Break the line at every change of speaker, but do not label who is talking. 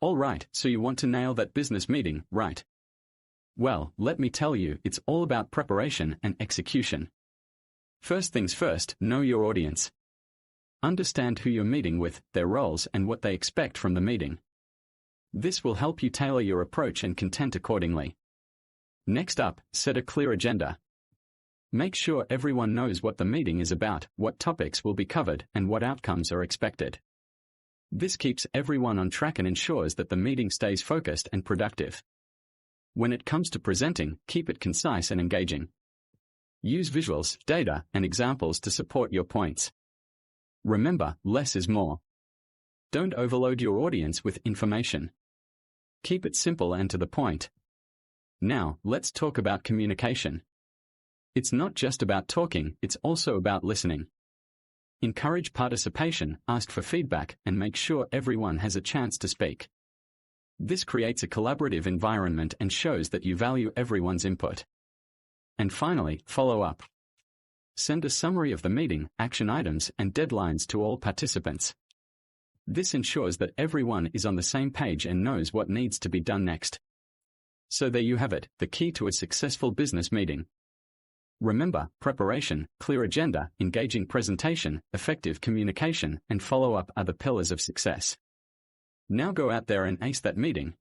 All right, so you want to nail that business meeting, right? Well, let me tell you, it's all about preparation and execution. First things first, know your audience. Understand who you're meeting with, their roles, and what they expect from the meeting. This will help you tailor your approach and content accordingly. Next up, set a clear agenda. Make sure everyone knows what the meeting is about, what topics will be covered, and what outcomes are expected. This keeps everyone on track and ensures that the meeting stays focused and productive. When it comes to presenting, keep it concise and engaging. Use visuals, data, and examples to support your points. Remember, less is more. Don't overload your audience with information. Keep it simple and to the point. Now, let's talk about communication. It's not just about talking, it's also about listening. Encourage participation, ask for feedback, and make sure everyone has a chance to speak. This creates a collaborative environment and shows that you value everyone's input. And finally, follow up. Send a summary of the meeting, action items, and deadlines to all participants. This ensures that everyone is on the same page and knows what needs to be done next. So there you have it, the key to a successful business meeting. Remember, preparation, clear agenda, engaging presentation, effective communication, and follow-up are the pillars of success. Now go out there and ace that meeting.